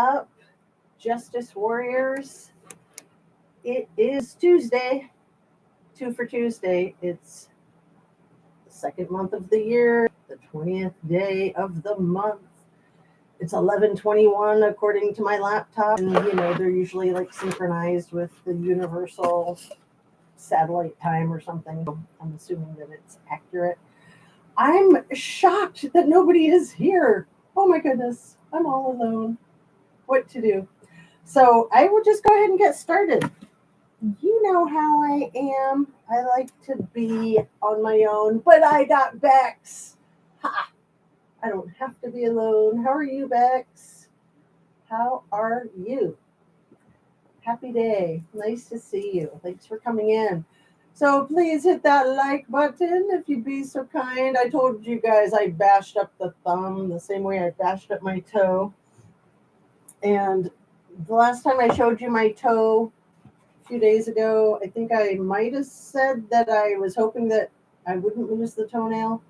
up, Justice Warriors? It is Tuesday, 2 for Tuesday. It's the second month of the year, the 20th day of the month. It's 11:21 according to my laptop, and they're usually like synchronized with the universal satellite time or something. I'm assuming that it's accurate. I'm shocked that nobody is here. Oh my goodness, I'm all alone. What to do? So I will just go ahead and get started. You know how I am. I like to be on my own, but I got Bex. Ha! I don't have to be alone. How are you, Bex? How are you? Happy day. Nice to see you. Thanks for coming in. So please hit that like button if you'd be so kind. I told you guys I bashed up the thumb the same way I bashed up my toe. And the last time I showed you my toe a few days ago, I think I might have said that I was hoping that I wouldn't lose the toenail.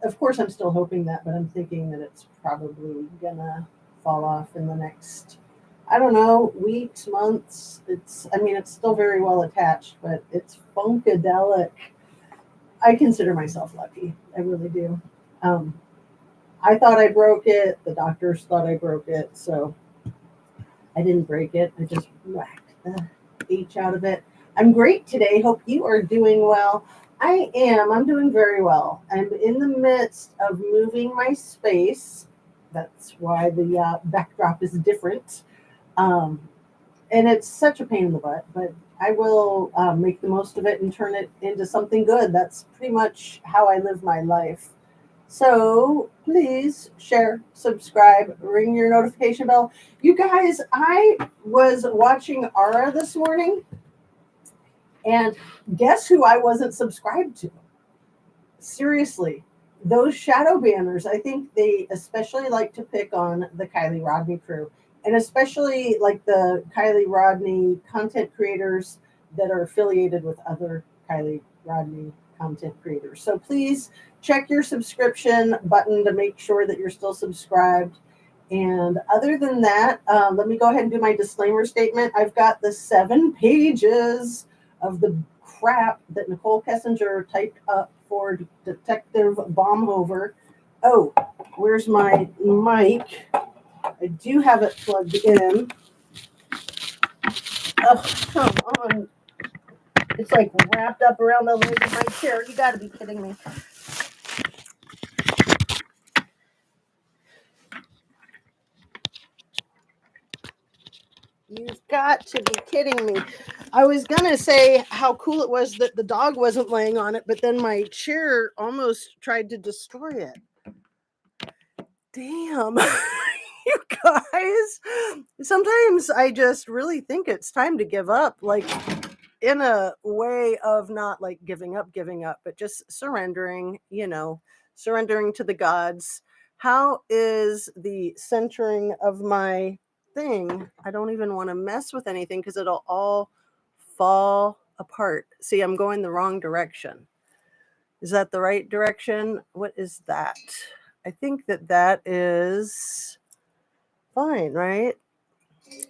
Of course, I'm still hoping that, but I'm thinking that it's probably gonna fall off in the next, I don't know, weeks, months. It's still very well attached, but it's funkadelic. I consider myself lucky. I really do. I thought I broke it. The doctors thought I broke it, so I didn't break it. I just whacked the H out of it. I'm great today. Hope you are doing well. I am. I'm doing very well. I'm in the midst of moving my space. That's why the backdrop is different. And it's such a pain in the butt, but I will make the most of it and turn it into something good. That's pretty much how I live my life. So please share, subscribe, ring your notification bell. You guys, I was watching Ara this morning, and guess who I wasn't subscribed to? Seriously, those shadow banners, I think they especially like to pick on the Kylie Rodney crew, and especially like the Kylie Rodney content creators that are affiliated with other Kylie Rodney content creators. So please check your subscription button to make sure that you're still subscribed. And other than that, let me go ahead and do my disclaimer statement. I've got the 7 pages of the crap that Nicole Kessinger typed up for Detective Baumhover. Oh, where's my mic? I do have it plugged in. Oh, come on. It's like wrapped up around the leg of my chair. You got to be kidding me. You've got to be kidding me. I was going to say how cool it was that the dog wasn't laying on it, but then my chair almost tried to destroy it. Damn. You guys. Sometimes I just really think it's time to give up, like in a way of not like giving up, but just surrendering, surrendering to the gods. How is the centering of my thing? I don't even want to mess with anything because it'll all fall apart. See, I'm going the wrong direction. Is that the right direction? What is that? I think that is fine, right?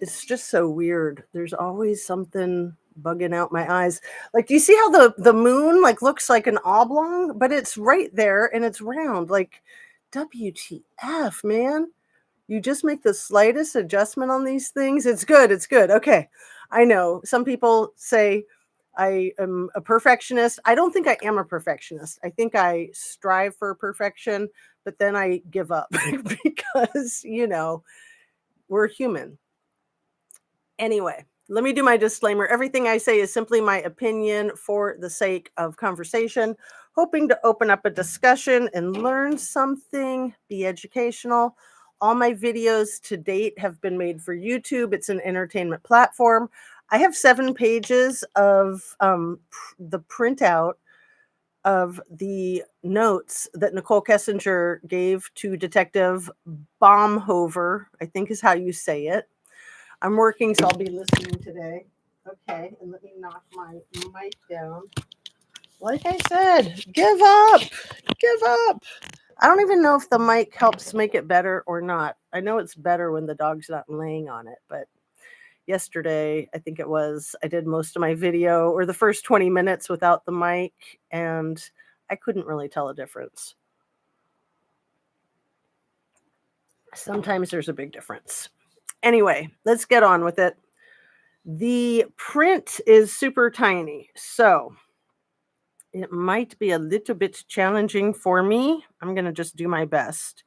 It's just so weird. There's always something bugging out my eyes. Like, do you see how the moon like looks like an oblong, but it's right there and it's round? Like, WTF, man. You just make the slightest adjustment on these things. It's good. It's good. Okay. I know some people say I am a perfectionist. I don't think I am a perfectionist. I think I strive for perfection, but then I give up because, we're human. Anyway, let me do my disclaimer. Everything I say is simply my opinion for the sake of conversation, hoping to open up a discussion and learn something, be educational. All my videos to date have been made for YouTube. It's an entertainment platform. I have 7 pages of the printout of the notes that Nicole Kessinger gave to Detective Baumhover, I think is how you say it. I'm working, so I'll be listening today. Okay, and let me knock my mic down. Like I said, give up. I don't even know if the mic helps make it better or not. I know it's better when the dog's not laying on it, but yesterday, I think it was, I did most of my video or the first 20 minutes without the mic, and I couldn't really tell a difference. Sometimes there's a big difference. Anyway, let's get on with it. The print is super tiny, so it might be a little bit challenging for me. I'm going to just do my best.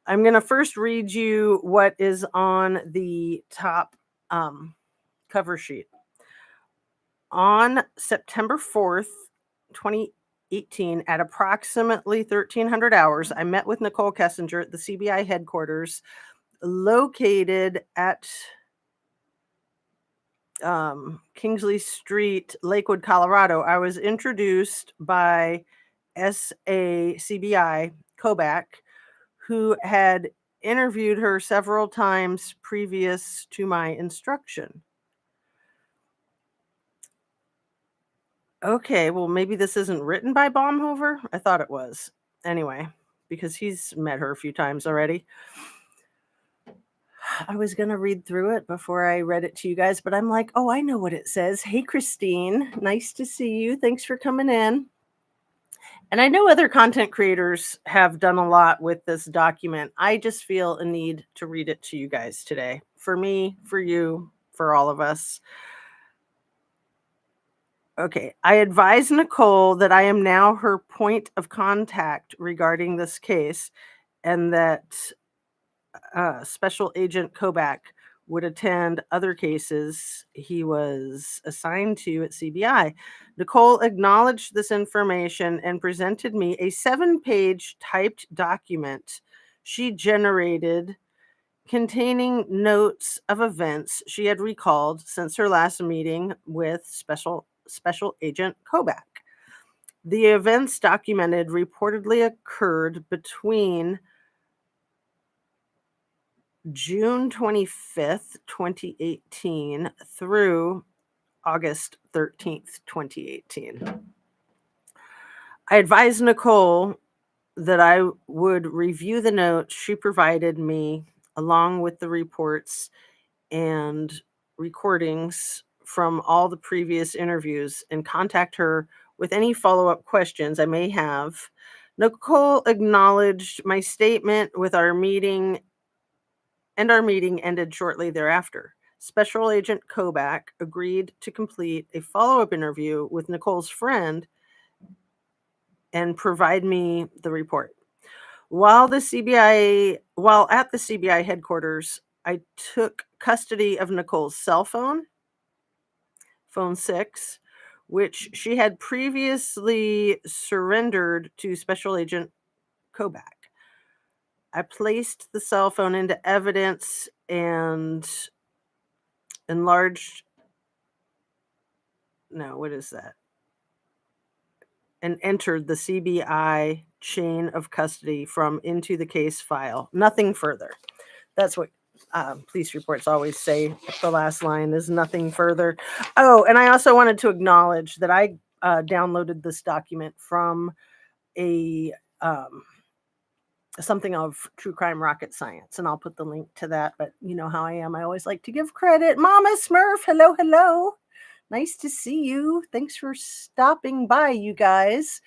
I'm going to first read you what is on the top cover sheet. On September 4th, 2018, at approximately 1300 hours, I met with Nicole Kessinger at the CBI headquarters located at Kingsley Street, Lakewood, Colorado. I was introduced by SACBI Kobach, who had interviewed her several times previous to my instruction. Okay, well, maybe this isn't written by Baumhover. I thought it was. Anyway, because he's met her a few times already. I was going to read through it before I read it to you guys, but I'm like, oh, I know what it says. Hey, Christine, nice to see you. Thanks for coming in. And I know other content creators have done a lot with this document. I just feel a need to read it to you guys today. For me, for you, for all of us. Okay, I advise Nicole that I am now her point of contact regarding this case, and that Special Agent Kobach would attend other cases he was assigned to at CBI. Nicole acknowledged this information and presented me a 7-page typed document she generated containing notes of events she had recalled since her last meeting with Special Agent Kobach. The events documented reportedly occurred between June 25th, 2018 through August 13th, 2018. I advised Nicole that I would review the notes she provided me along with the reports and recordings from all the previous interviews and contact her with any follow-up questions I may have. Nicole acknowledged my statement with our meeting, and our meeting ended shortly thereafter. Special Agent Kobach agreed to complete a follow-up interview with Nicole's friend and provide me the report. While at the CBI headquarters, I took custody of Nicole's cell phone, phone 6, which she had previously surrendered to Special Agent Kobach. I placed the cell phone into evidence and enlarged, no, what is that? And entered the CBI chain of custody from into the case file. Nothing further. That's what police reports always say. The last line is nothing further. Oh, and I also wanted to acknowledge that I downloaded this document from a something of True Crime Rocket Science, and I'll put the link to that. But you know how I am. I always like to give credit. Mama Smurf, hello, hello. Nice to see you. Thanks for stopping by, you guys.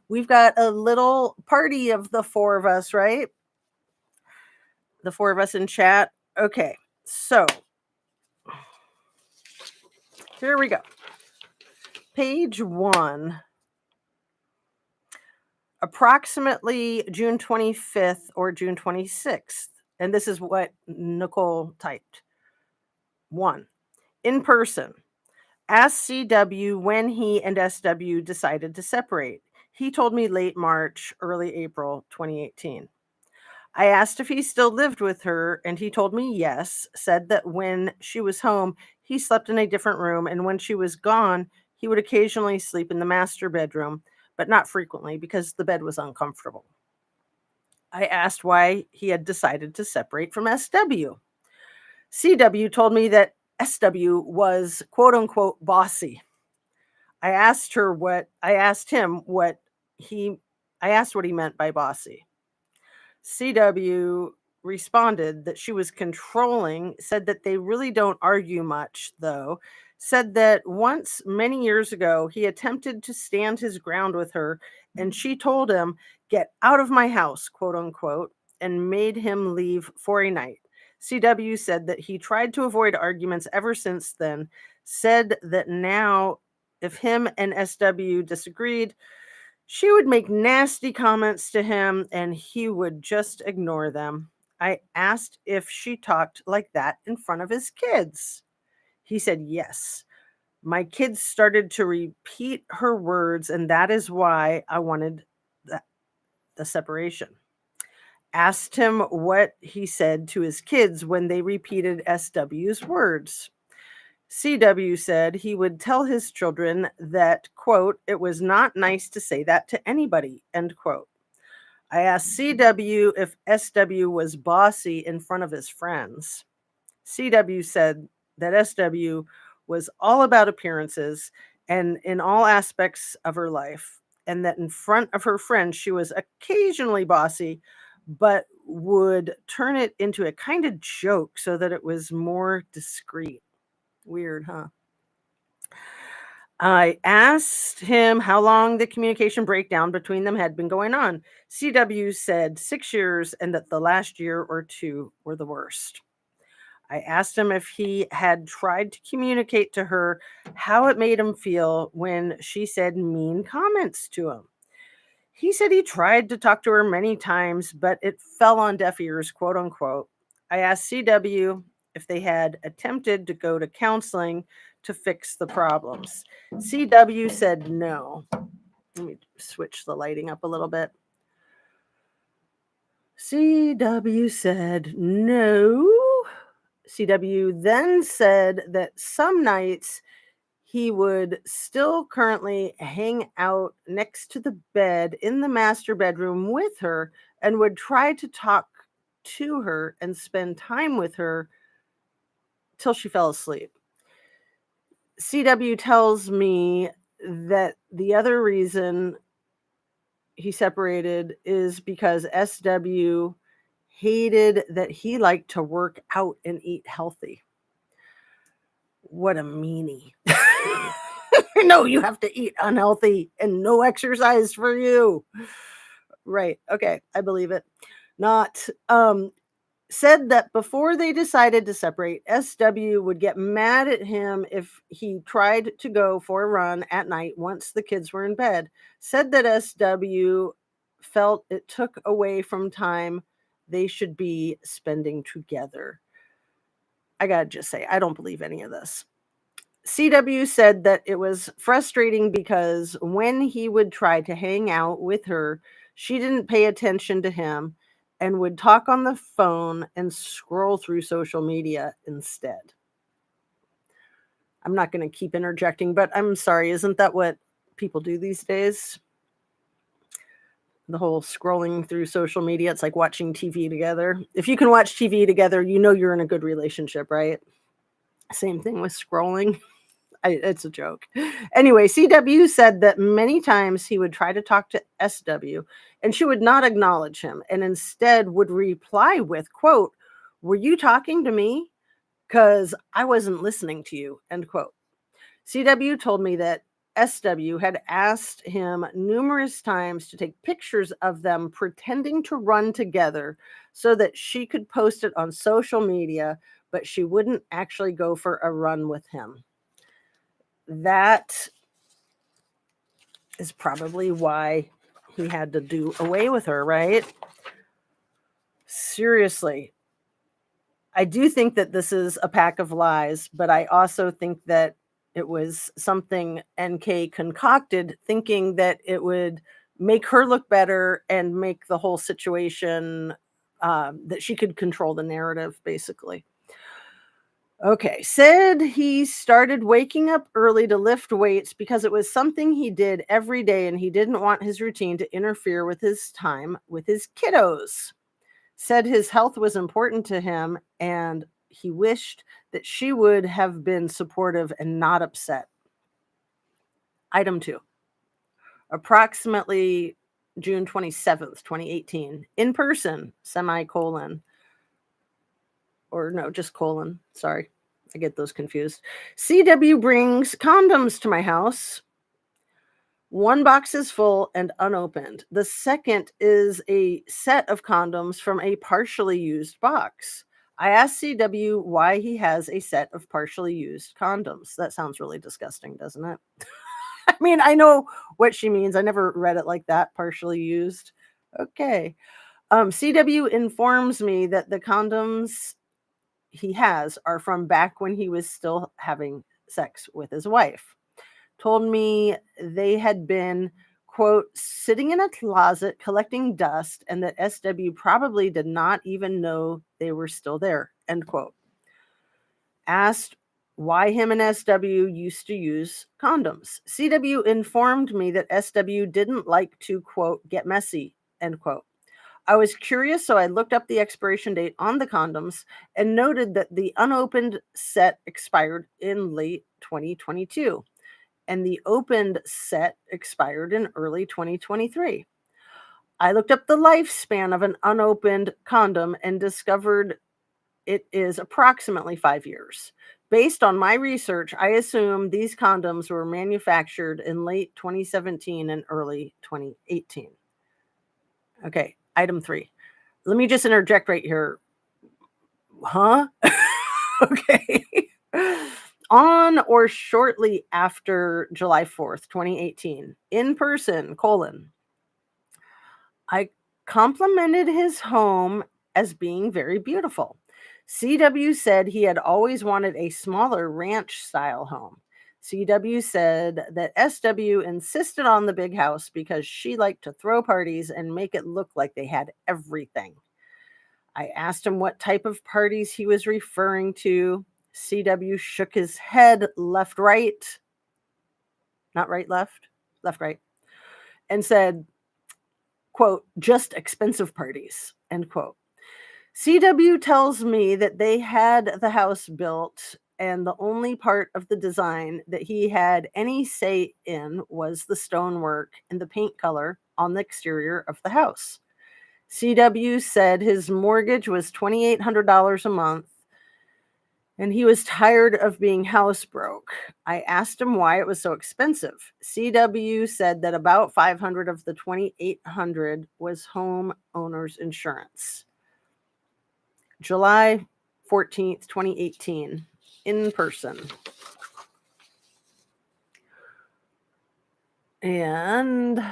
We've got a little party of the 4 of us, right? The 4 of us in chat. Okay, so here we go. Page 1. Approximately June 25th or June 26th. And this is what Nicole typed. 1. In person. Asked CW when he and SW decided to separate. He told me late March, early April 2018. I asked if he still lived with her, and he told me yes, said that when she was home, he slept in a different room, and when she was gone, he would occasionally sleep in the master bedroom, but not frequently because the bed was uncomfortable. I asked why he had decided to separate from SW. CW told me that SW was quote unquote bossy. I asked what he meant by bossy. CW responded that she was controlling, said that they really don't argue much, though, said that once many years ago he attempted to stand his ground with her and she told him, "Get out of my house," quote unquote, and made him leave for a night. CW said that he tried to avoid arguments ever since then, said that now, if him and SW disagreed, she would make nasty comments to him and he would just ignore them. I asked if she talked like that in front of his kids. He said yes. My kids started to repeat her words, and that is why I wanted the separation. Asked him what he said to his kids when they repeated SW's words. CW said he would tell his children that, quote, "it was not nice to say that to anybody," end quote. I asked CW if SW was bossy in front of his friends. CW said that SW was all about appearances and in all aspects of her life, and that in front of her friends, she was occasionally bossy, but would turn it into a kind of joke so that it was more discreet. Weird, huh? I asked him how long the communication breakdown between them had been going on. CW said 6 years and that the last year or two were the worst. I asked him if he had tried to communicate to her how it made him feel when she said mean comments to him. He said he tried to talk to her many times, but it fell on deaf ears, quote unquote. I asked CW if they had attempted to go to counseling to fix the problems. CW said no. Let me switch the lighting up a little bit. CW said no. CW then said that some nights he would still currently hang out next to the bed in the master bedroom with her and would try to talk to her and spend time with her till she fell asleep. CW tells me that the other reason he separated is because SW hated that he liked to work out and eat healthy. What a meanie. No, you have to eat unhealthy and no exercise for you. Right. Okay. I believe it. Not. Said that before they decided to separate, SW would get mad at him if he tried to go for a run at night once the kids were in bed. Said that SW felt it took away from time they should be spending together. I gotta just say, I don't believe any of this. CW said that it was frustrating because when he would try to hang out with her, she didn't pay attention to him and would talk on the phone and scroll through social media instead. I'm not going to keep interjecting, but I'm sorry. Isn't that what people do these days? The whole scrolling through social media, it's like watching TV together. If you can watch TV together, you know you're in a good relationship, right? Same thing with scrolling. It's a joke. Anyway, CW said that many times he would try to talk to SW and she would not acknowledge him and instead would reply with, quote, "Were you talking to me? Because I wasn't listening to you," end quote. CW told me that SW had asked him numerous times to take pictures of them pretending to run together so that she could post it on social media, but she wouldn't actually go for a run with him. That is probably why he had to do away with her, right? Seriously. I do think that this is a pack of lies, but I also think that it was something NK concocted, thinking that it would make her look better and make the whole situation that she could control the narrative, basically. Okay, said he started waking up early to lift weights because it was something he did every day and he didn't want his routine to interfere with his time with his kiddos. Said his health was important to him and he wished that she would have been supportive and not upset. Item 2. Approximately June 27th, 2018. In person, semicolon. Or no, just colon. Sorry. I get those confused. CW brings condoms to my house. One box is full and unopened. The second is a set of condoms from a partially used box. I asked CW why he has a set of partially used condoms. That sounds really disgusting, doesn't it? I mean, I know what she means. I never read it like that, partially used. Okay. CW informs me that the condoms he has are from back when he was still having sex with his wife. Told me they had been, quote, sitting in a closet collecting dust, and that SW probably did not even know they were still there, end quote. Asked why him and SW used to use condoms. CW informed me that SW didn't like to, quote, get messy, end quote. I was curious, so I looked up the expiration date on the condoms and noted that the unopened set expired in late 2022, and the opened set expired in early 2023. I looked up the lifespan of an unopened condom and discovered it is approximately 5 years. Based on my research, I assume these condoms were manufactured in late 2017 and early 2018. Okay, item 3. Let me just interject right here. Huh? Okay. On or shortly after July 4th, 2018, in person, colon, I complimented his home as being very beautiful. CW said he had always wanted a smaller ranch style home. CW said that SW insisted on the big house because she liked to throw parties and make it look like they had everything. I asked him what type of parties he was referring to. CW shook his head left, right, not right, left, right, and said, quote, just expensive parties, end quote. CW tells me that they had the house built, and the only part of the design that he had any say in was the stonework and the paint color on the exterior of the house. CW said his mortgage was $2,800 a month, and he was tired of being house broke. I asked him why it was so expensive. CW said that about $500 of the $2,800 was home owner's insurance. July 14th, 2018, in person. And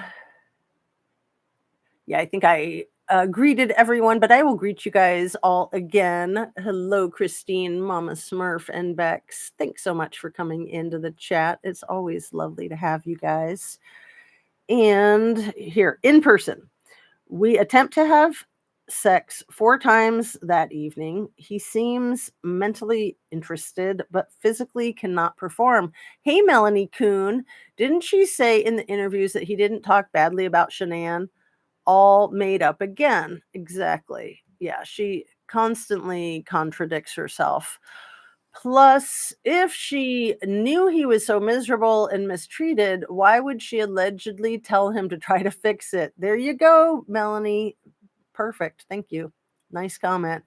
yeah, I think I greeted everyone, but I will greet you guys all again. Hello, Christine, Mama Smurf, and Bex. Thanks so much for coming into the chat. It's always lovely to have you guys. And here, in person, we attempt to have sex 4 times that evening. He seems mentally interested, but physically cannot perform. Hey, Melanie Kuhn, didn't she say in the interviews that he didn't talk badly about Shanann? All made up again. Exactly. Yeah, she constantly contradicts herself. Plus, if she knew he was so miserable and mistreated, why would she allegedly tell him to try to fix it? There you go, Melanie. Perfect. Thank you. Nice comment.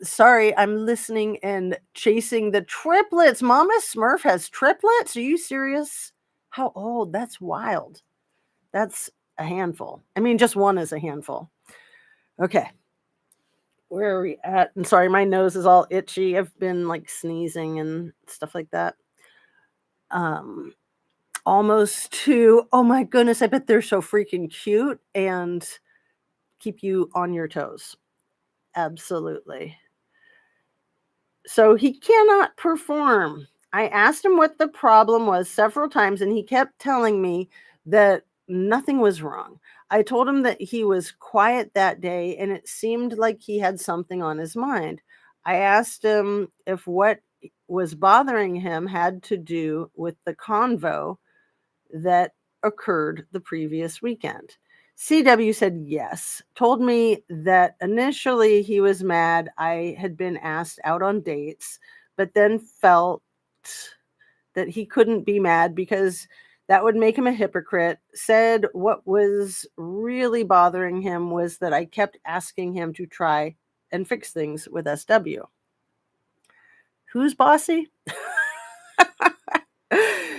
Sorry, I'm listening and chasing the triplets. Mama Smurf has triplets? Are you serious? How old? That's wild. That's a handful. I mean, just one is a handful. Okay. Where are we at? And sorry, my nose is all itchy. I've been like sneezing and stuff like that. Almost 2. Oh my goodness, I bet they're so freaking cute and keep you on your toes. Absolutely. So he cannot perform. I asked him what the problem was several times, and he kept telling me that nothing was wrong. I told him that he was quiet that day, and it seemed like he had something on his mind. I asked him if what was bothering him had to do with the convo that occurred the previous weekend. CW said yes, told me that initially he was mad I had been asked out on dates, but then felt that he couldn't be mad because That would make him a hypocrite. Said what was really bothering him was that I kept asking him to try and fix things with SW. Who's bossy?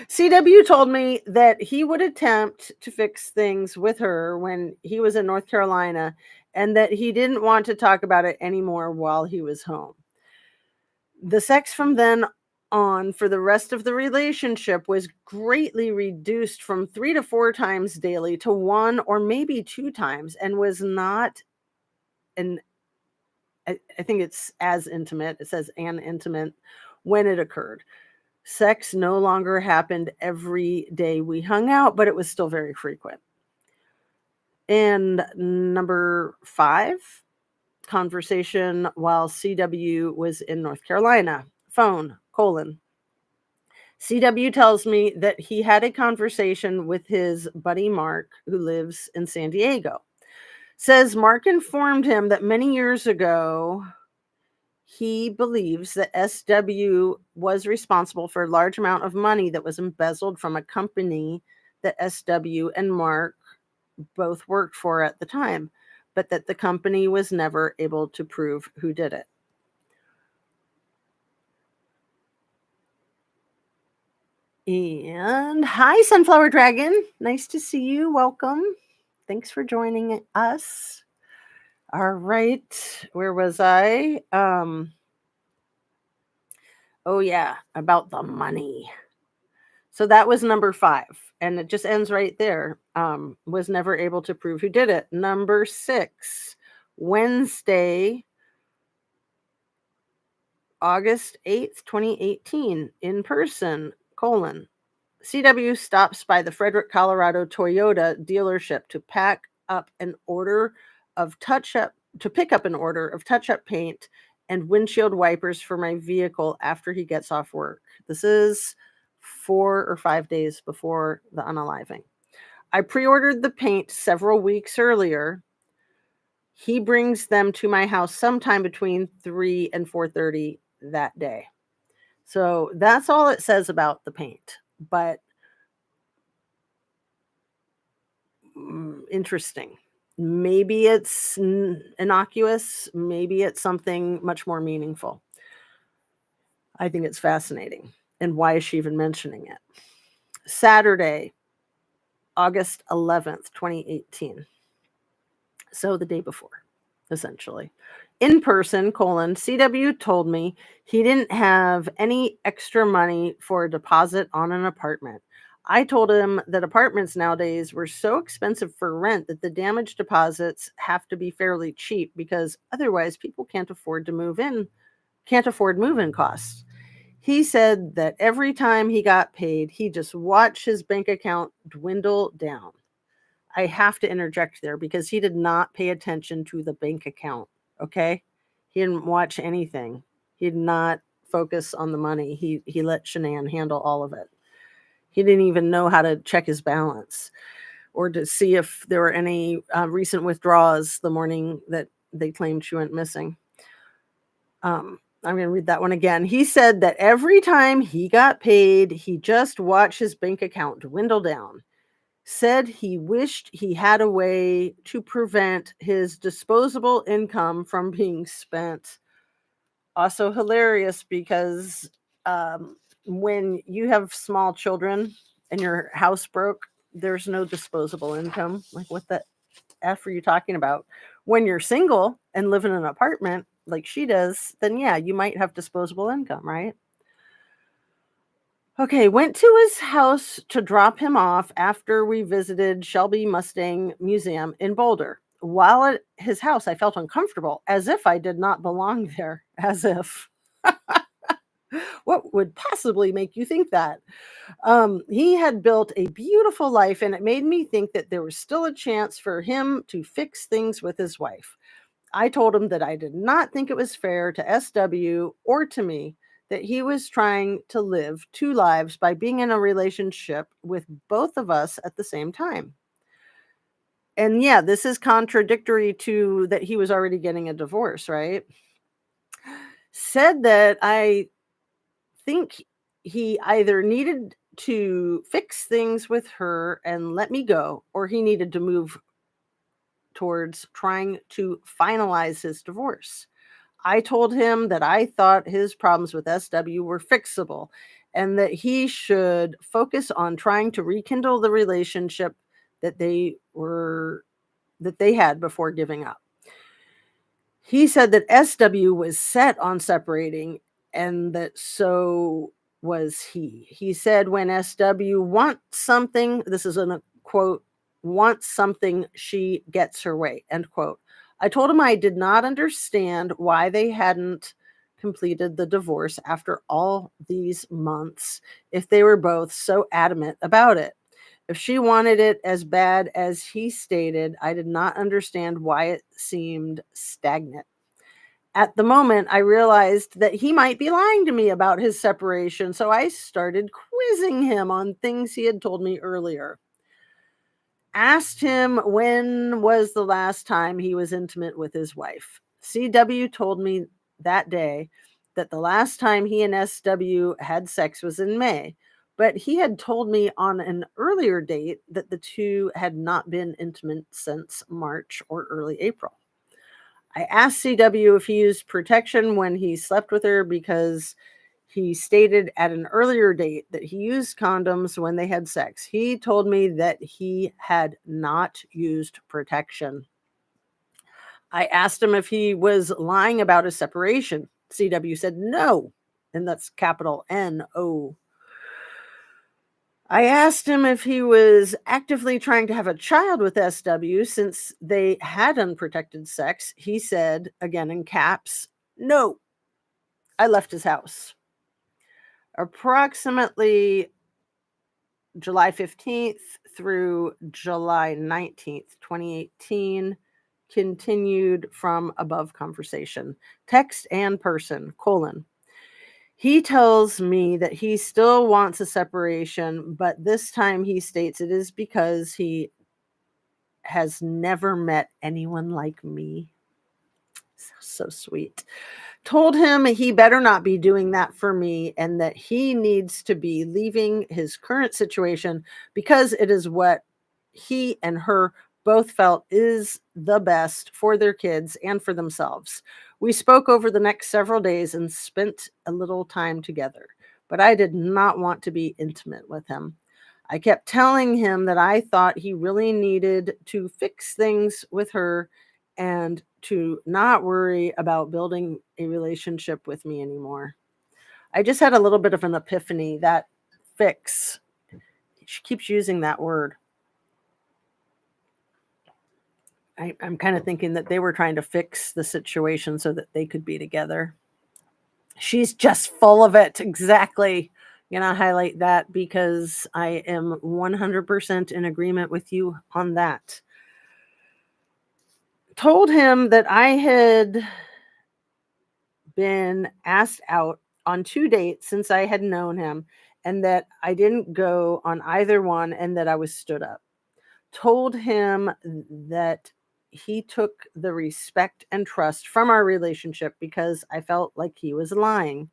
CW told me that he would attempt to fix things with her when he was in North Carolina and that he didn't want to talk about it anymore while he was home. The sex from then on for the rest of the relationship was greatly reduced from 3 to 4 times daily to 1 or maybe 2 times, and was not an I think it's as intimate. It says an intimate when it occurred. Sex no longer happened every day we hung out, but it was still very frequent. And number 5, conversation while CW was in North Carolina. Phone, : CW tells me that he had a conversation with his buddy Mark, who lives in San Diego. Says Mark informed him that many years ago, he believes that SW was responsible for a large amount of money that was embezzled from a company that SW and Mark both worked for at the time, but that the company was never able to prove who did it. And hi, Sunflower Dragon. Nice to see you. Welcome. Thanks for joining us. All right. Where was I? Oh, yeah. About the money. So that was number 5. And it just ends right there. Was never able to prove who did it. Number 6, Wednesday, August 8th, 2018, in person, : CW stops by the Frederick, Colorado Toyota dealership to pick up an order of touch-up paint and windshield wipers for my vehicle after he gets off work. This is 4 or 5 days before the unaliving. I pre-ordered the paint several weeks earlier. He brings them to my house sometime between 3 and 4:30 that day. So that's all it says about the paint. But interesting. Maybe it's innocuous. Maybe it's something much more meaningful. I think it's fascinating. And why is she even mentioning it? Saturday, August 11th, 2018. So the day before, essentially. In person, : CW told me he didn't have any extra money for a deposit on an apartment. I told him that apartments nowadays were so expensive for rent that the damage deposits have to be fairly cheap because otherwise people can't afford move-in costs. He said that every time he got paid, he just watched his bank account dwindle down. I have to interject there because he did not pay attention to the bank account. Okay. He didn't watch anything. He did not focus on the money. He let Shanann handle all of it. He didn't even know how to check his balance or to see if there were any recent withdrawals the morning that they claimed she went missing. I'm going to read that one again. He said that every time he got paid, he just watched his bank account dwindle down. Said he wished he had a way to prevent his disposable income from being spent. Also hilarious because when you have small children and your house broke, there's no disposable income. Like, what the F are you talking about? When you're single and live in an apartment like she does, then yeah, you might have disposable income, right? Okay, went to his house to drop him off after we visited Shelby Mustang Museum in Boulder. While at his house, I felt uncomfortable, as if I did not belong there. As if. What would possibly make you think that? He had built a beautiful life, and it made me think that there was still a chance for him to fix things with his wife. I told him that I did not think it was fair to SW or to me that he was trying to live 2 lives by being in a relationship with both of us at the same time. And yeah, this is contradictory to that he was already getting a divorce, right? Said that I think he either needed to fix things with her and let me go, or he needed to move towards trying to finalize his divorce. I told him that I thought his problems with SW were fixable and that he should focus on trying to rekindle the relationship that they had before giving up. He said that SW was set on separating and that so was he. He said when SW wants something, this is a quote, wants something, she gets her way, end quote. I told him I did not understand why they hadn't completed the divorce after all these months if they were both so adamant about it. If she wanted it as bad as he stated, I did not understand why it seemed stagnant. At the moment, I realized that he might be lying to me about his separation, so I started quizzing him on things he had told me earlier. Asked him when was the last time he was intimate with his wife. CW told me that day that the last time he and SW had sex was in May, but he had told me on an earlier date that the two had not been intimate since March or early April. I asked CW if he used protection when he slept with her because he stated at an earlier date that he used condoms when they had sex. He told me that he had not used protection. I asked him if he was lying about his separation. CW said no, and that's capital N-O. I asked him if he was actively trying to have a child with SW since they had unprotected sex. He said, again in caps, no. I left his house. Approximately July 15th through July 19th, 2018, continued from above conversation, text and person, : he tells me that he still wants a separation, but this time he states it is because he has never met anyone like me. So sweet. Told him he better not be doing that for me and that he needs to be leaving his current situation because it is what he and her both felt is the best for their kids and for themselves. We spoke over the next several days and spent a little time together, but I did not want to be intimate with him. I kept telling him that I thought he really needed to fix things with her and to not worry about building a relationship with me anymore. I just had a little bit of an epiphany that fix. She keeps using that word. I'm kind of thinking that they were trying to fix the situation so that they could be together. She's just full of it. Exactly. I'm going to highlight that because I am 100% in agreement with you on that. Told him that I had been asked out on 2 dates since I had known him and that I didn't go on either one and that I was stood up. Told him that he took the respect and trust from our relationship because I felt like he was lying.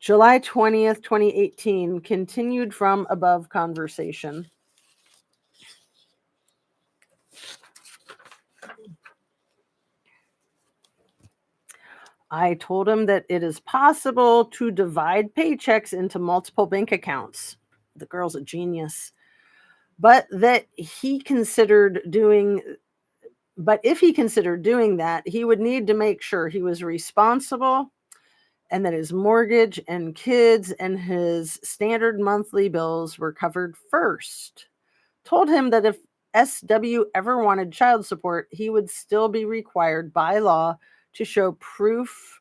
July 20th, 2018, continued from above conversation. I told him that it is possible to divide paychecks into multiple bank accounts. The girl's a genius. But if he considered doing that, he would need to make sure he was responsible and that his mortgage and kids and his standard monthly bills were covered first. Told him that if SW ever wanted child support, he would still be required by law to show proof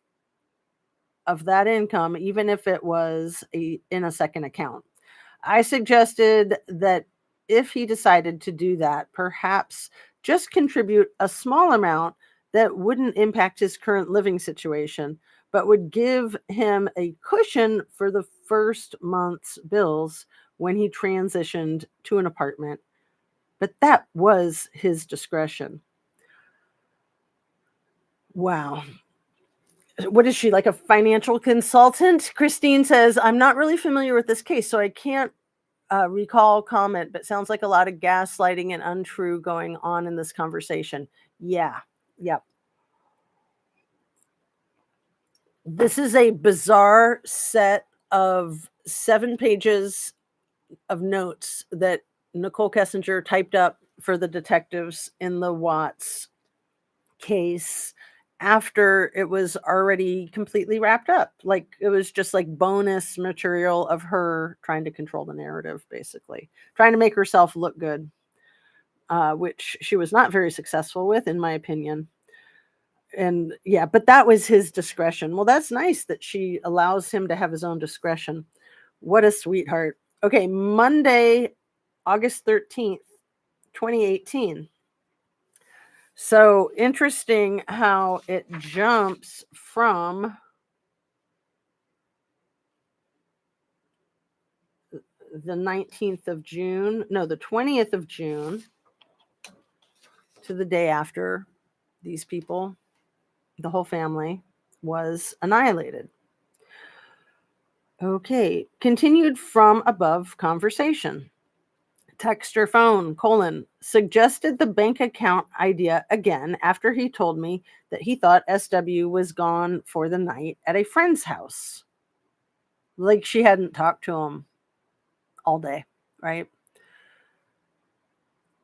of that income, even if it was in a second account. I suggested that if he decided to do that, perhaps just contribute a small amount that wouldn't impact his current living situation, but would give him a cushion for the first month's bills when he transitioned to an apartment. But that was his discretion. Wow. What is she, like a financial consultant? Christine says, I'm not really familiar with this case, so I can't recall comment, but sounds like a lot of gaslighting and untrue going on in this conversation. Yeah. Yep. This is a bizarre set of 7 pages of notes that Nicole Kessinger typed up for the detectives in the Watts case after it was already completely wrapped up. Like, it was just like bonus material of her trying to control the narrative, basically trying to make herself look good, which she was not very successful with, in my opinion. And yeah, but that was his discretion. Well, that's nice that she allows him to have his own discretion. What a sweetheart. Okay, Monday, August 13th, 2018. So interesting how it jumps from the 19th of June, no, the 20th of June to the day after these people, the whole family, was annihilated. Okay, continued from above conversation. Text or phone, suggested the bank account idea again after he told me that he thought SW was gone for the night at a friend's house. Like she hadn't talked to him all day, right?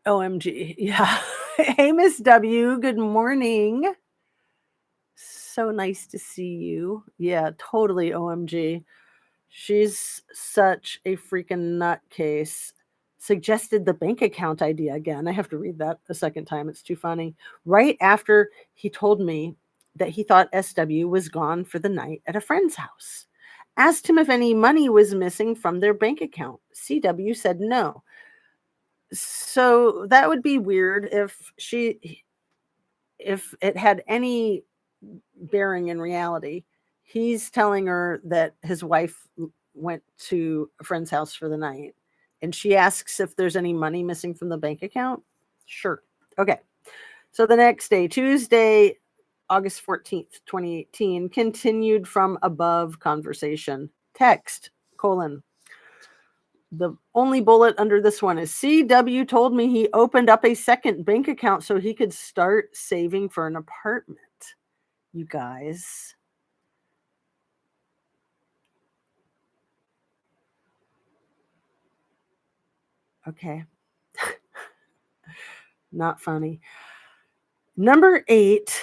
OMG. Yeah. Hey, Miss W. Good morning. So nice to see you. Yeah, totally OMG. She's such a freaking nutcase. Suggested the bank account idea again. I have to read that a second time. It's too funny. Right after he told me that he thought SW was gone for the night at a friend's house. Asked him if any money was missing from their bank account. CW said no. So that would be weird if it had any bearing in reality. He's telling her that his wife went to a friend's house for the night, and she asks if there's any money missing from the bank account. Sure. Okay. So the next day, Tuesday, August 14th, 2018, continued from above conversation. Text, the only bullet under this one is CW told me he opened up a second bank account so he could start saving for an apartment. You guys. Okay. Not funny. Number 8,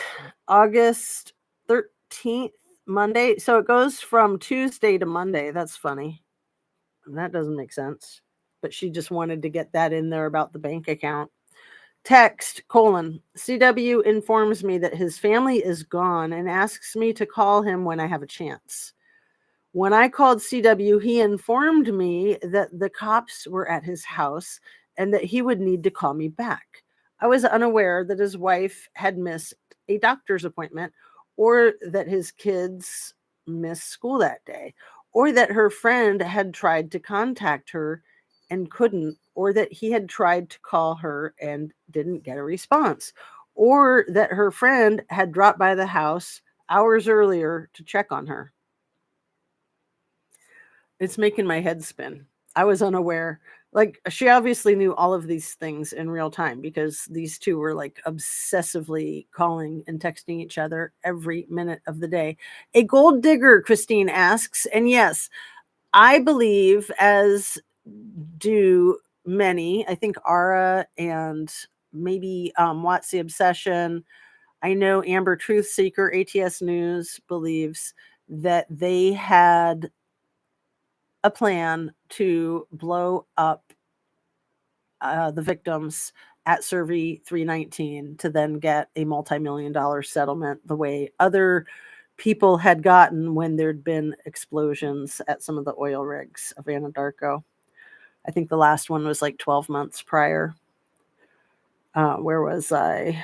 August 13th, Monday. So it goes from Tuesday to Monday. That's funny. That doesn't make sense. But she just wanted to get that in there about the bank account. Text, CW informs me that his family is gone and asks me to call him when I have a chance. When I called CW, he informed me that the cops were at his house and that he would need to call me back. I was unaware that his wife had missed a doctor's appointment, or that his kids missed school that day, or that her friend had tried to contact her and couldn't, or that he had tried to call her and didn't get a response, or that her friend had dropped by the house hours earlier to check on her. It's making my head spin. I was unaware. Like, she obviously knew all of these things in real time because these two were like obsessively calling and texting each other every minute of the day. A gold digger, Christine asks. And yes, I believe, as do many, I think Ara and maybe What's the Obsession. I know Amber Truth Seeker, ATS News, believes that they had a plan to blow up the victims at Survey 319 to then get a multi-million-dollar settlement the way other people had gotten when there'd been explosions at some of the oil rigs of Anadarko. I think the last one was like 12 months prior. Where was I?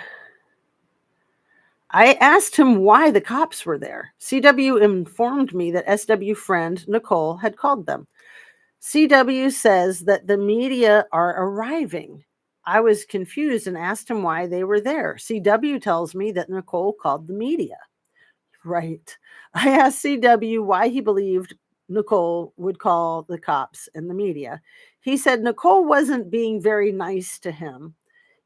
I asked him why the cops were there. CW informed me that SW friend Nicole had called them. CW says that the media are arriving. I was confused and asked him why they were there. CW tells me that Nicole called the media. Right. I asked CW why he believed Nicole would call the cops and the media. He said Nicole wasn't being very nice to him,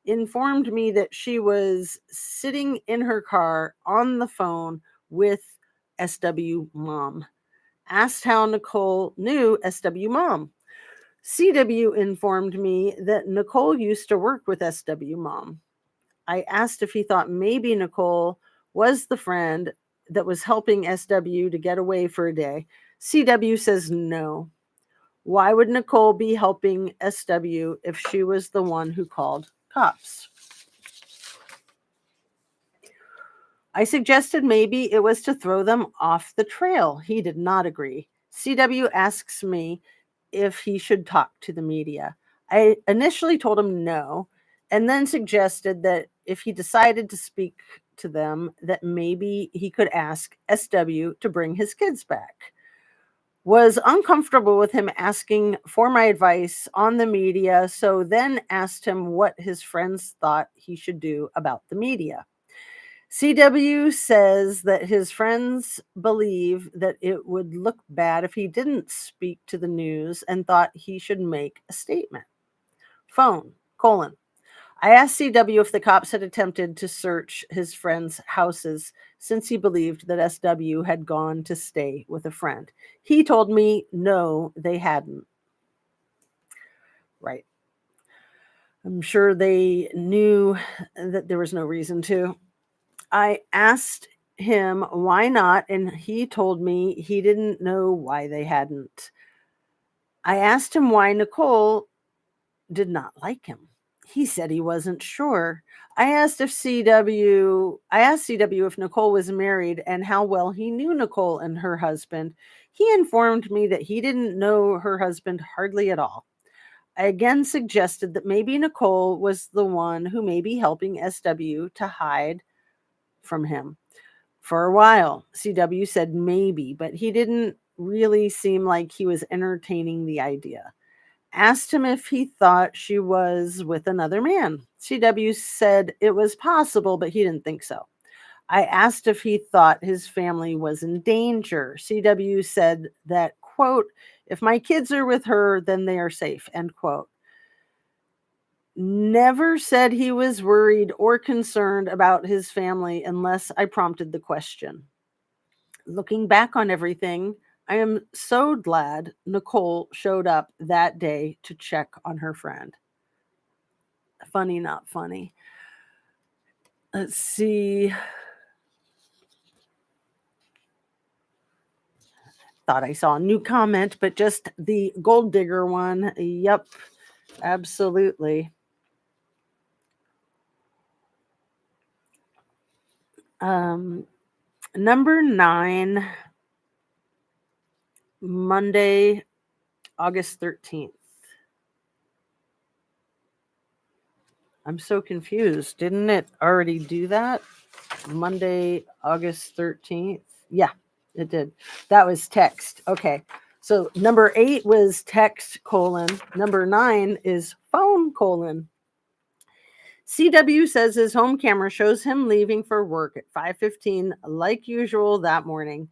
informed me that she was sitting in her car on the phone with SW mom. Asked how Nicole knew SW mom. CW informed me that Nicole used to work with SW mom. I asked if he thought maybe Nicole was the friend that was helping SW to get away for a day. CW says no. Why would Nicole be helping SW if she was the one who called cops? I suggested maybe it was to throw them off the trail. He did not agree. CW asks me if he should talk to the media. I initially told him no, and then suggested that if he decided to speak to them, that maybe he could ask SW to bring his kids back. Was uncomfortable with him asking for my advice on the media, so then asked him what his friends thought he should do about the media. CW says that his friends believe that it would look bad if he didn't speak to the news and thought he should make a statement. Phone, : I asked CW if the cops had attempted to search his friends' houses since he believed that SW had gone to stay with a friend. He told me no, they hadn't. Right. I'm sure they knew that there was no reason to. I asked him why not, and he told me he didn't know why they hadn't. I asked him why Nicole did not like him. He said he wasn't sure. I asked CW if Nicole was married and how well he knew Nicole and her husband. He informed me that he didn't know her husband hardly at all. I again suggested that maybe Nicole was the one who may be helping SW to hide from him. For a while, CW said maybe, but he didn't really seem like he was entertaining the idea. Asked him if he thought she was with another man. CW said it was possible, but he didn't think so. I asked if he thought his family was in danger. CW said that, quote, if my kids are with her, then they are safe, end quote. Never said he was worried or concerned about his family unless I prompted the question. Looking back on everything, I am so glad Nicole showed up that day to check on her friend. Funny, not funny. Let's see. Thought I saw a new comment, but just the gold digger one. Yep, absolutely. Number 9, Monday, August 13th. I'm so confused. Didn't it already do that? Monday, August 13th. Yeah, it did. That was text. Okay. So number 8 was text : number 9 is phone : CW says his home camera shows him leaving for work at 5:15 like usual that morning.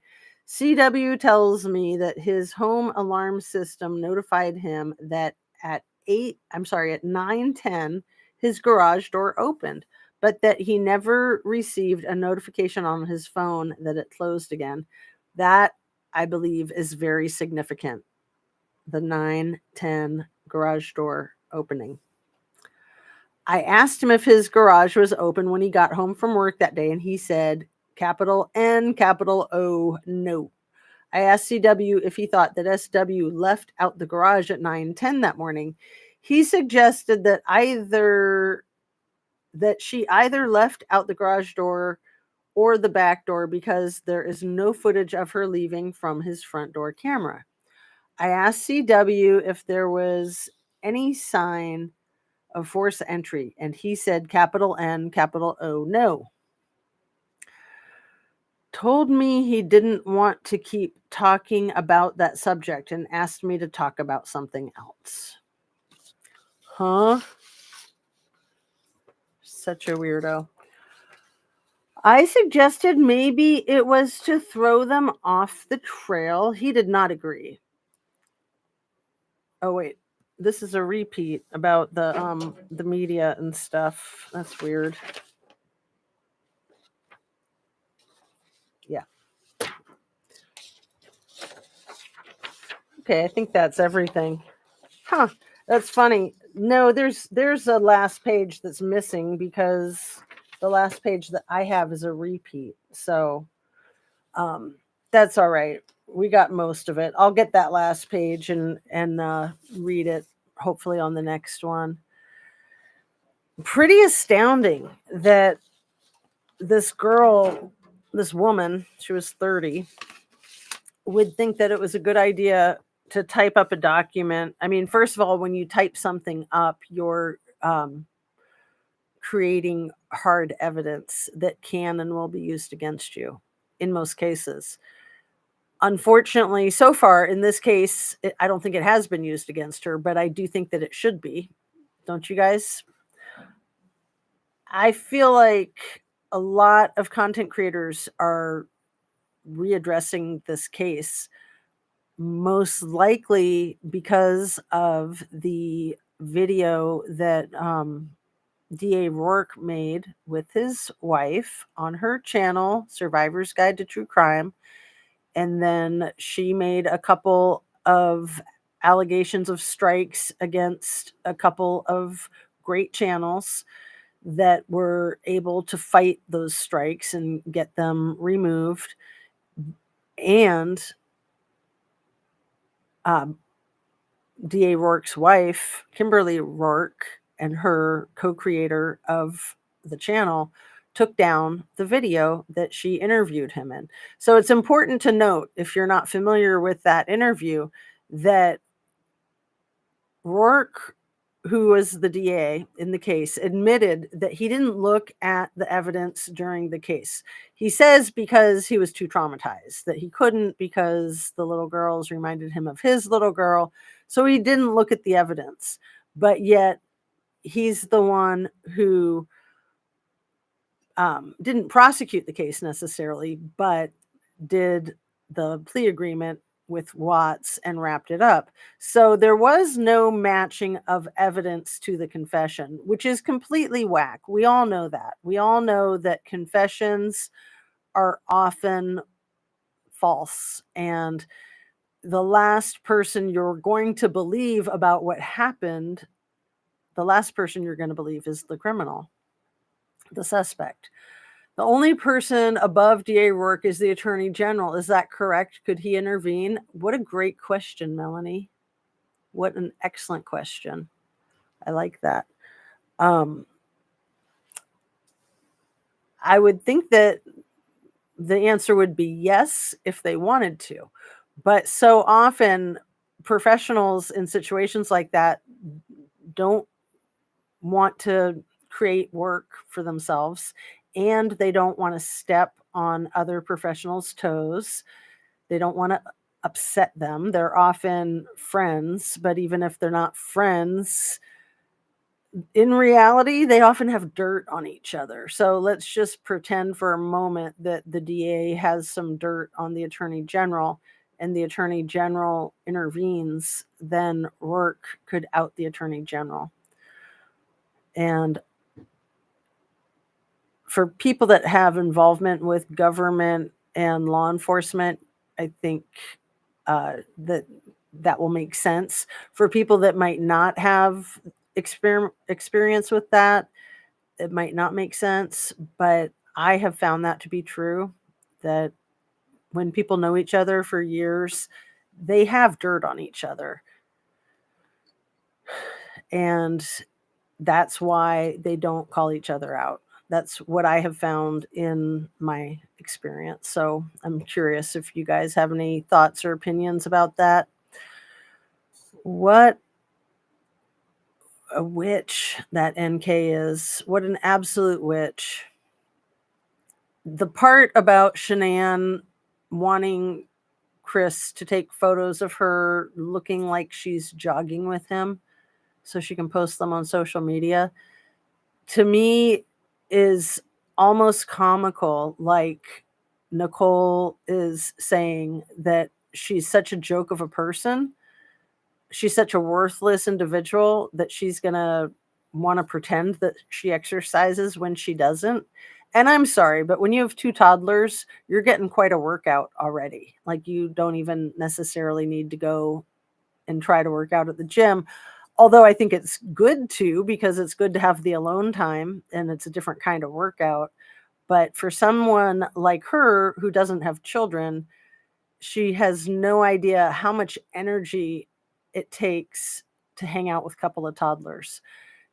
CW tells me that his home alarm system notified him that at 9:10 his garage door opened, but that he never received a notification on his phone that it closed again. That, I believe, is very significant. The 9:10 garage door opening. I asked him if his garage was open when he got home from work that day, and he said, capital N, capital O, no. I asked CW if he thought that SW left out the garage at 9:10 that morning. He suggested that she either left out the garage door or the back door because there is no footage of her leaving from his front door camera. I asked CW if there was any sign of forced entry, and he said capital N, capital O, no. Told me he didn't want to keep talking about that subject and asked me to talk about something else. Huh? Such a weirdo. I suggested maybe it was to throw them off the trail. He did not agree. Oh wait, this is a repeat about the media and stuff. That's weird. Yeah. Okay, I think that's everything. Huh. That's funny. No, there's a last page that's missing because the last page that I have is a repeat. So um that's all right. We got most of it. I'll get that last page and read it hopefully on the next one. Pretty astounding that this girl, this woman, she was 30, would think that it was a good idea to type up a document. I mean, first of all, when you type something up, you're creating hard evidence that can and will be used against you in most cases. Unfortunately, so far in this case, I don't think it has been used against her, but I do think that it should be. Don't you guys? I feel like a lot of content creators are readdressing this case, most likely because of the video that DA Rourke made with his wife on her channel, Survivor's Guide to True Crime. And then she made a couple of allegations of strikes against a couple of great channels that were able to fight those strikes and get them removed. And DA Rourke's wife, Kimberly Rourke, and her co-creator of the channel took down the video that she interviewed him in. So it's important to note, if you're not familiar with that interview, that Rourke, who was the DA in the case, admitted that he didn't look at the evidence during the case. He says because he was too traumatized, that he couldn't because the little girls reminded him of his little girl. So he didn't look at the evidence. But yet he's the one who didn't prosecute the case necessarily, but did the plea agreement with Watts and wrapped it up. So there was no matching of evidence to the confession, which is completely whack. We all know that. We all know that confessions are often false, and the last person you're going to believe about what happened, the last person you're going to believe is the criminal, the suspect. The only person above DA Rourke is the Attorney General. Is that correct? Could he intervene? What a great question, Melanie. What an excellent question. I like that. I would think that the answer would be yes if they wanted to. But so often, professionals in situations like that don't want to create work for themselves, and they don't want to step on other professionals' toes. They don't want to upset them. They're often friends, but even if they're not friends, in reality, they often have dirt on each other. So let's just pretend for a moment that the DA has some dirt on the Attorney General and the Attorney General intervenes, then Rourke could out the Attorney General. And for people that have involvement with government and law enforcement, I think that will make sense. For people that might not have experience with that, it might not make sense. But I have found that to be true, that when people know each other for years, they have dirt on each other. And that's why they don't call each other out. That's what I have found in my experience. So I'm curious if you guys have any thoughts or opinions about that. What a witch that NK is. What an absolute witch. The part about Shanann wanting Chris to take photos of her looking like she's jogging with him so she can post them on social media, to me, is almost comical, like Nicole is saying that she's such a joke of a person. She's such a worthless individual that she's going to want to pretend that she exercises when she doesn't. And I'm sorry, but when you have two toddlers, you're getting quite a workout already. Like, you don't even necessarily need to go and try to work out at the gym. Although I think it's good to, because it's good to have the alone time and it's a different kind of workout. But for someone like her who doesn't have children, she has no idea how much energy it takes to hang out with a couple of toddlers.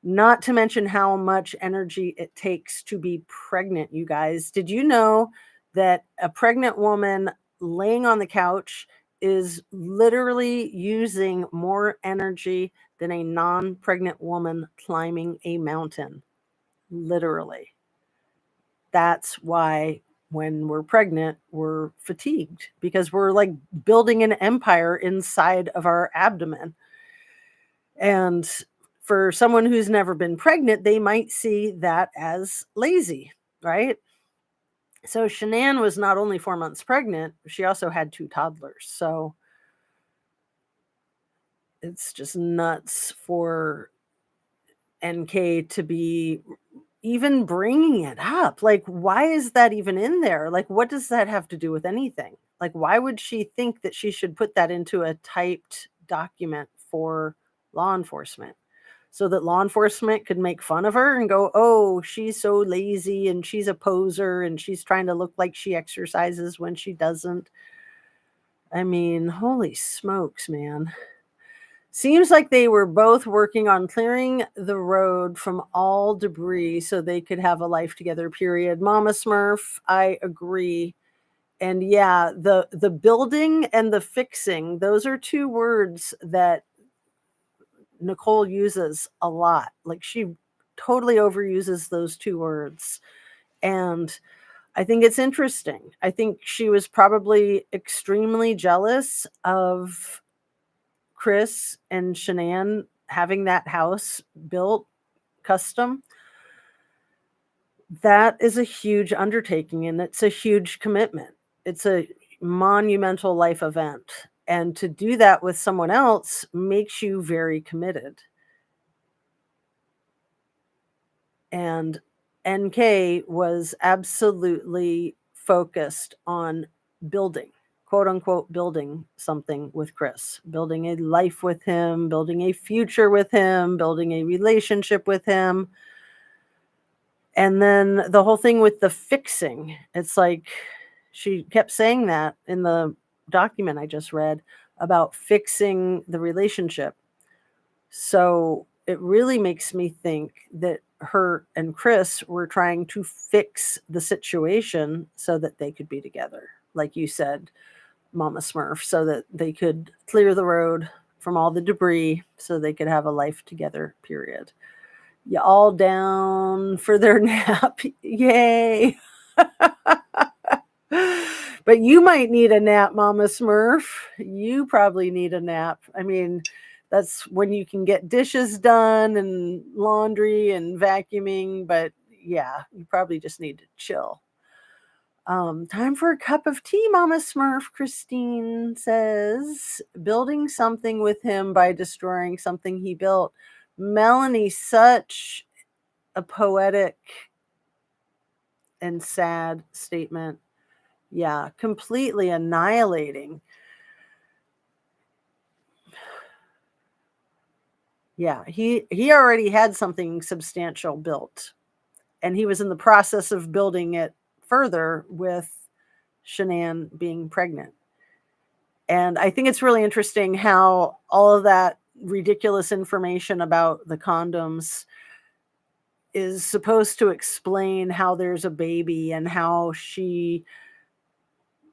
Not to mention how much energy it takes to be pregnant, you guys. Did you know that a pregnant woman laying on the couch is literally using more energy than a non-pregnant woman climbing a mountain? Literally. That's why when we're pregnant, we're fatigued, because we're like building an empire inside of our abdomen. And for someone who's never been pregnant, they might see that as lazy, right? So Shanann was not only 4 months pregnant, she also had two toddlers. So it's just nuts for NK to be even bringing it up. Like, why is that even in there? Like, what does that have to do with anything? Like, why would she think that she should put that into a typed document for law enforcement so that law enforcement could make fun of her and go, oh, she's so lazy and she's a poser and she's trying to look like she exercises when she doesn't? I mean, holy smokes, man. Seems like they were both working on clearing the road from all debris so they could have a life together, period. Mama Smurf, I agree. And yeah, the building and the fixing, those are two words that Nicole uses a lot. Like, she totally overuses those two words. And I think it's interesting. I think she was probably extremely jealous of Chris and Shanann having that house built custom. That is a huge undertaking and it's a huge commitment. It's a monumental life event. And to do that with someone else makes you very committed. And NK was absolutely focused on building, quote unquote, building something with Chris, building a life with him, building a future with him, building a relationship with him. And then the whole thing with the fixing, it's like she kept saying that in the document I just read about fixing the relationship. So it really makes me think that her and Chris were trying to fix the situation so that they could be together. Like you said, Mama Smurf, so that they could clear the road from all the debris so they could have a life together, period. You all down for their nap? Yay. But you might need a nap, Mama Smurf. You probably need a nap. I mean, that's when you can get dishes done and laundry and vacuuming. But yeah, you probably just need to chill. Time for a cup of tea, Mama Smurf, Christine says. Building something with him by destroying something he built. Melanie, such a poetic and sad statement. Yeah, completely annihilating. Yeah, he already had something substantial built, and he was in the process of building it further with Shanann being pregnant. And I think it's really interesting how all of that ridiculous information about the condoms is supposed to explain how there's a baby and how she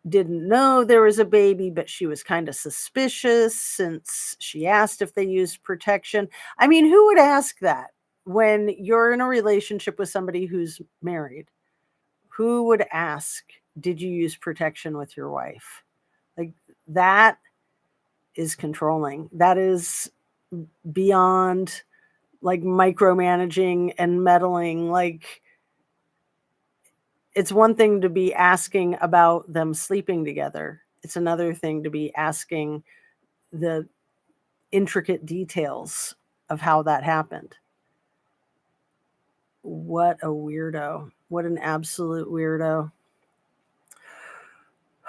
didn't know there was a baby, but she was kind of suspicious since she asked if they used protection. I mean, who would ask that when you're in a relationship with somebody who's married? Who would ask, did you use protection with your wife? Like, that is controlling. That is beyond like micromanaging and meddling. Like, it's one thing to be asking about them sleeping together. It's another thing to be asking the intricate details of how that happened. What a weirdo. What an absolute weirdo.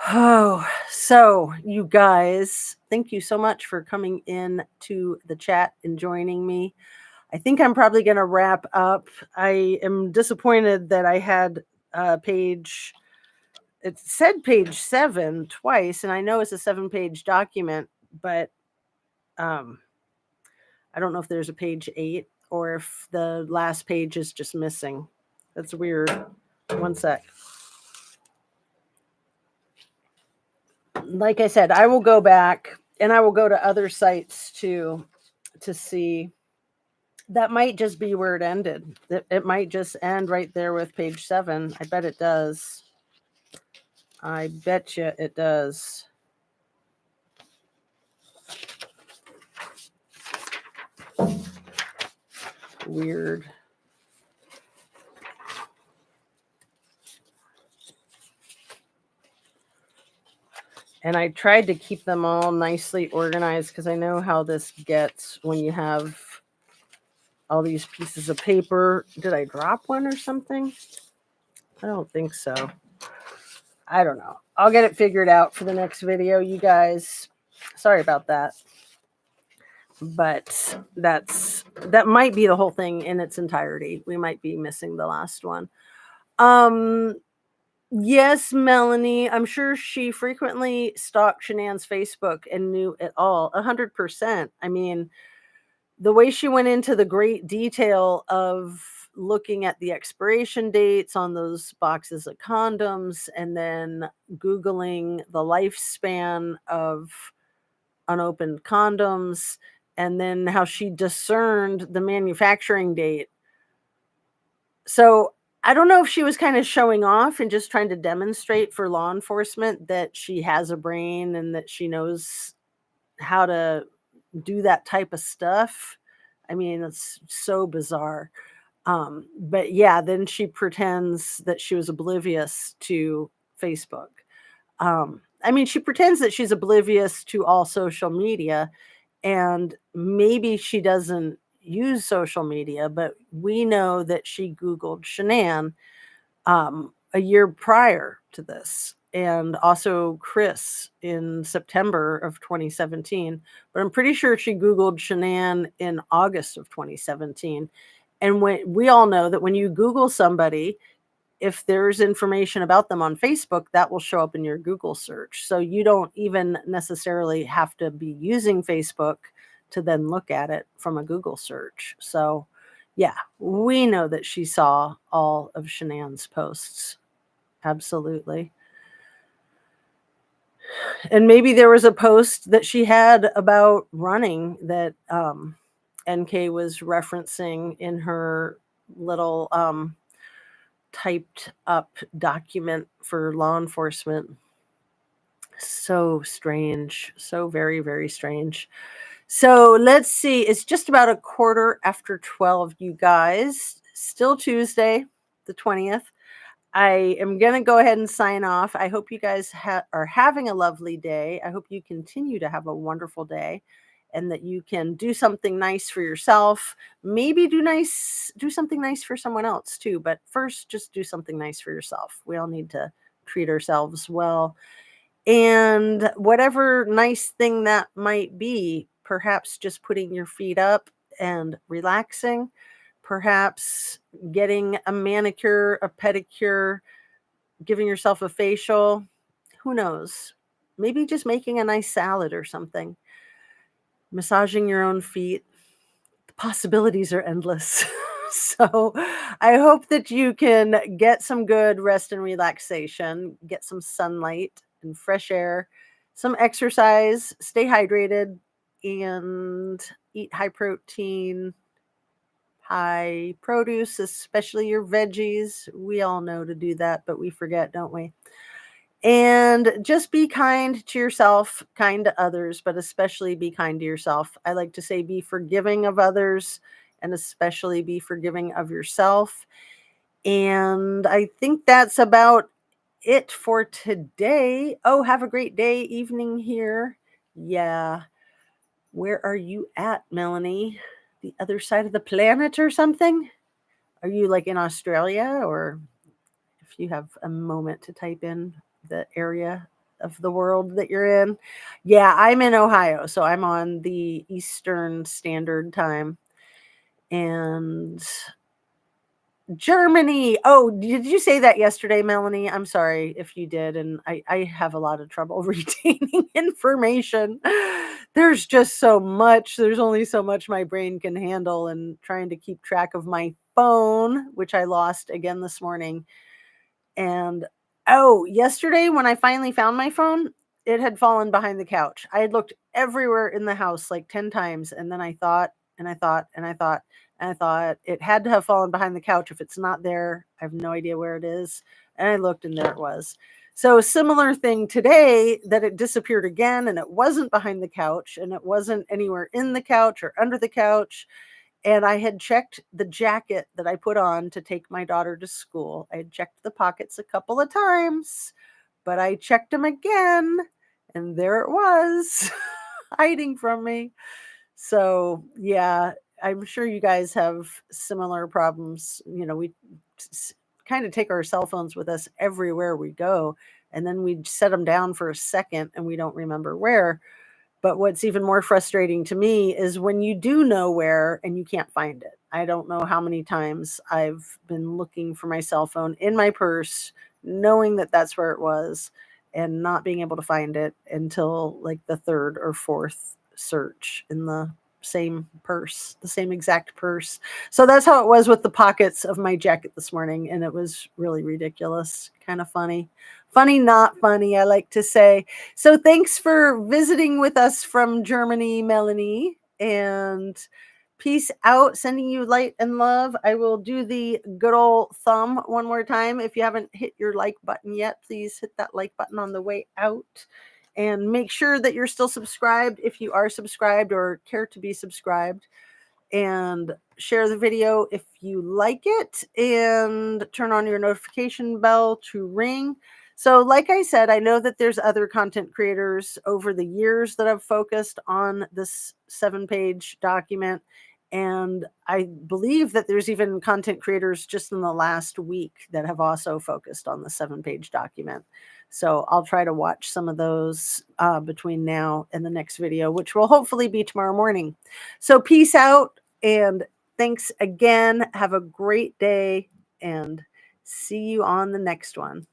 Oh, so you guys, thank you so much for coming in to the chat and joining me. I think I'm probably going to wrap up. I am disappointed that I had page, it said page 7 twice, and I know it's a 7-page document, but I don't know if there's a page 8 or if the last page is just missing. That's weird. One sec. Like I said, I will go back and I will go to other sites too to see. That might just be where it ended. It might just end right there with page 7. I bet it does. I bet you it does. Weird. And I tried to keep them all nicely organized because I know how this gets when you have all these pieces of paper. Did I drop one or something? I don't think so. I don't know. I'll get it figured out for the next video, you guys. Sorry about that. But that might be the whole thing in its entirety. We might be missing the last one. Yes, Melanie. I'm sure she frequently stalked Shanann's Facebook and knew it all. 100%. I mean, the way she went into the great detail of looking at the expiration dates on those boxes of condoms and then Googling the lifespan of unopened condoms and then how she discerned the manufacturing date. So I don't know if she was kind of showing off and just trying to demonstrate for law enforcement that she has a brain and that she knows how to do that type of stuff. I mean, it's so bizarre. But yeah, then she pretends that she was oblivious to Facebook. I mean, she pretends that she's oblivious to all social media, and maybe she doesn't use social media, but we know that she Googled Shanann a year prior to this, and also Chris in September of 2017. But I'm pretty sure she Googled Shanann in August of 2017. And when we all know that when you Google somebody, if there's information about them on Facebook, that will show up in your Google search. So you don't even necessarily have to be using Facebook to then look at it from a Google search. So yeah, we know that she saw all of Shanann's posts. Absolutely. And maybe there was a post that she had about running that NK was referencing in her little typed up document for law enforcement. So strange. So very, very strange. So let's see. It's just about 12:15, you guys. Still Tuesday, the 20th. I am going to go ahead and sign off. I hope you guys are having a lovely day. I hope you continue to have a wonderful day and that you can do something nice for yourself. Maybe do something nice for someone else too. But first, just do something nice for yourself. We all need to treat ourselves well. And whatever nice thing that might be, perhaps just putting your feet up and relaxing, perhaps getting a manicure, a pedicure, giving yourself a facial, who knows? Maybe just making a nice salad or something, massaging your own feet. The possibilities are endless. So I hope that you can get some good rest and relaxation, get some sunlight and fresh air, some exercise, stay hydrated, and eat high protein, high produce, especially your veggies. We all know to do that, but we forget, don't we? And just be kind to yourself, kind to others, but especially be kind to yourself. I like to say be forgiving of others and especially be forgiving of yourself. And I think that's about it for today. Oh, have a great day, evening here. Yeah. Where are you at, Melanie? The other side of the planet or something? Are you like in Australia, or if you have a moment to type in the area of the world that you're in? Yeah, I'm in Ohio, so I'm on the Eastern Standard Time. And Germany. Oh, did you say that yesterday, Melanie? I'm sorry if you did. And I have a lot of trouble retaining information. There's just so much. There's only so much my brain can handle, and trying to keep track of my phone, which I lost again this morning. And oh, yesterday when I finally found my phone, it had fallen behind the couch. I had looked everywhere in the house like 10 times. And then I thought, and I thought, and I thought, and I thought it had to have fallen behind the couch. If it's not there, I have no idea where it is. And I looked, and there it was. So, similar thing today, that it disappeared again, and it wasn't behind the couch, and it wasn't anywhere in the couch or under the couch. And I had checked the jacket that I put on to take my daughter to school. I had checked the pockets a couple of times, but I checked them again, and there it was, hiding from me. So, yeah, I'm sure you guys have similar problems. We kind of take our cell phones with us everywhere we go, and then we set them down for a second and we don't remember where. But what's even more frustrating to me is when you do know where and you can't find it. I don't know how many times I've been looking for my cell phone in my purse, knowing that that's where it was, and not being able to find it until like the third or fourth search in the same purse, the same exact purse. So that's how it was with the pockets of my jacket this morning. And it was really ridiculous, kind of funny. Funny, not funny, I like to say. So thanks for visiting with us from Germany, Melanie, and peace out. Sending you light and love. I will do the good old thumb one more time. If you haven't hit your like button yet, please hit that like button on the way out, and make sure that you're still subscribed if you are subscribed or care to be subscribed, and share the video if you like it, and turn on your notification bell to ring. So like I said, I know that there's other content creators over the years that have focused on this 7-page document. And I believe that there's even content creators just in the last week that have also focused on the 7-page document. So I'll try to watch some of those between now and the next video, which will hopefully be tomorrow morning. So peace out, and thanks again. Have a great day, and see you on the next one.